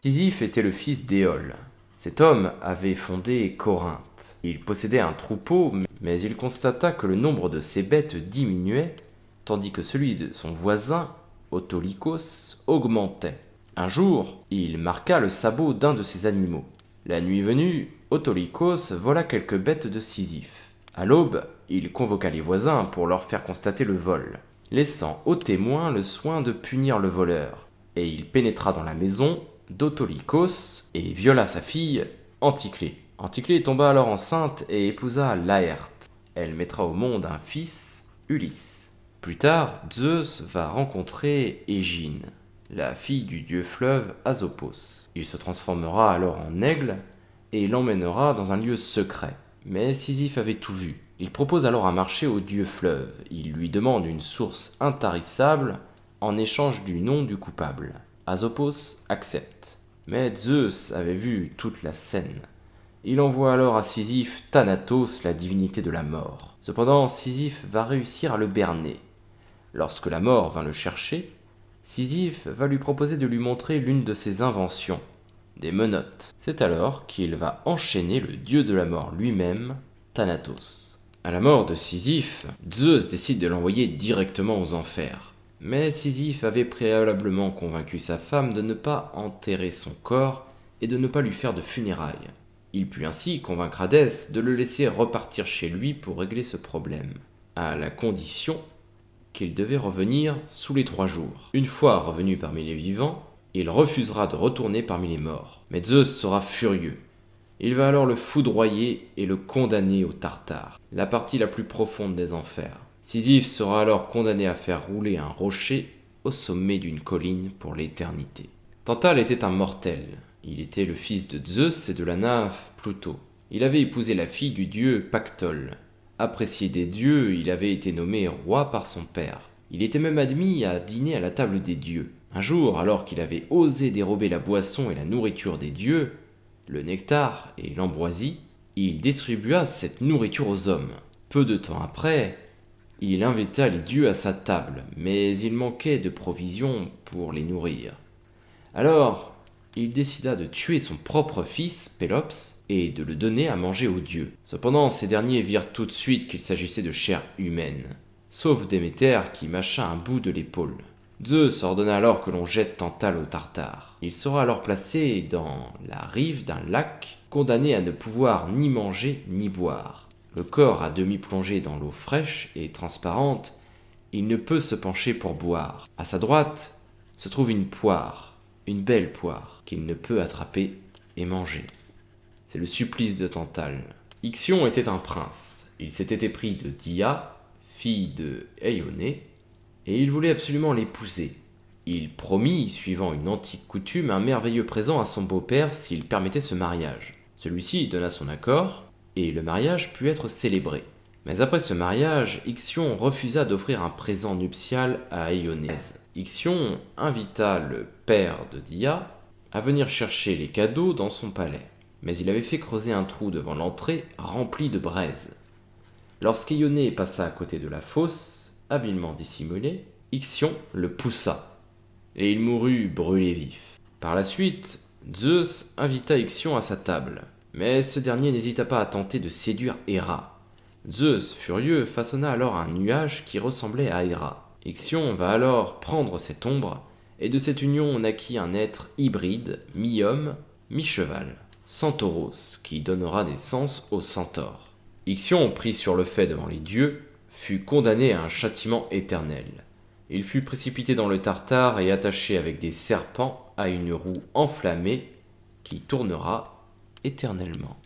Sisyphe était le fils d'Éole. Cet homme avait fondé Corinthe. Il possédait un troupeau, mais il constata que le nombre de ses bêtes diminuait, tandis que celui de son voisin, Autolycos, augmentait. Un jour, il marqua le sabot d'un de ses animaux. La nuit venue, Autolycos vola quelques bêtes de Sisyphe. À l'aube, il convoqua les voisins pour leur faire constater le vol, laissant aux témoins le soin de punir le voleur. Et il pénétra dans la maison d'Autolycos et viola sa fille, Anticlée. Anticlée tomba alors enceinte et épousa Laërte. Elle mettra au monde un fils, Ulysse. Plus tard, Zeus va rencontrer Égine, la fille du dieu fleuve Asopos. Il se transformera alors en aigle et l'emmènera dans un lieu secret. Mais Sisyphe avait tout vu. Il propose alors un marché au dieu fleuve. Il lui demande une source intarissable en échange du nom du coupable. Asopos accepte. Mais Zeus avait vu toute la scène. Il envoie alors à Sisyphe Thanatos, la divinité de la mort. Cependant, Sisyphe va réussir à le berner. Lorsque la mort vint le chercher, Sisyphe va lui proposer de lui montrer l'une de ses inventions, des menottes. C'est alors qu'il va enchaîner le dieu de la mort lui-même, Thanatos. À la mort de Sisyphe, Zeus décide de l'envoyer directement aux enfers. Mais Sisyphe avait préalablement convaincu sa femme de ne pas enterrer son corps et de ne pas lui faire de funérailles. Il put ainsi convaincre Hadès de le laisser repartir chez lui pour régler ce problème, à la condition qu'il devait revenir sous les 3 jours. Une fois revenu parmi les vivants, il refusera de retourner parmi les morts. Mais Zeus sera furieux. Il va alors le foudroyer et le condamner au Tartare, la partie la plus profonde des enfers. Sisyphe sera alors condamné à faire rouler un rocher au sommet d'une colline pour l'éternité. Tantale était un mortel. Il était le fils de Zeus et de la nymphe Pluto. Il avait épousé la fille du dieu Pactole. Apprécié des dieux, il avait été nommé roi par son père. Il était même admis à dîner à la table des dieux. Un jour, alors qu'il avait osé dérober la boisson et la nourriture des dieux, le nectar et l'ambroisie, il distribua cette nourriture aux hommes. Peu de temps après, il invita les dieux à sa table, mais il manquait de provisions pour les nourrir. Alors, il décida de tuer son propre fils, Pélops, et de le donner à manger aux dieux. Cependant, ces derniers virent tout de suite qu'il s'agissait de chair humaine, sauf Déméter qui mâcha un bout de l'épaule. Zeus ordonna alors que l'on jette Tantale au Tartare. Il sera alors placé dans la rive d'un lac, condamné à ne pouvoir ni manger ni boire. Le corps à demi plongé dans l'eau fraîche et transparente, il ne peut se pencher pour boire. À sa droite se trouve une poire, une belle poire, qu'il ne peut attraper et manger. C'est le supplice de Tantale. Ixion était un prince. Il s'était épris de Dia, fille de Éioné, et il voulait absolument l'épouser. Il promit, suivant une antique coutume, un merveilleux présent à son beau-père s'il permettait ce mariage. Celui-ci donna son accord, et le mariage put être célébré. Mais après ce mariage, Ixion refusa d'offrir un présent nuptial à Éionèse. Ixion invita le père de Dia à venir chercher les cadeaux dans son palais. Mais il avait fait creuser un trou devant l'entrée rempli de braise. Lorsqu'Éioné passa à côté de la fosse, habilement dissimulée, Ixion le poussa, et il mourut brûlé vif. Par la suite, Zeus invita Ixion à sa table, mais ce dernier n'hésita pas à tenter de séduire Héra. Zeus, furieux, façonna alors un nuage qui ressemblait à Héra. Ixion va alors prendre cette ombre, et de cette union naquit un être hybride, mi-homme, mi-cheval, Centauros, qui donnera naissance au centaure. Ixion, pris sur le fait devant les dieux, fut condamné à un châtiment éternel. Il fut précipité dans le Tartare et attaché avec des serpents à une roue enflammée qui tournera éternellement.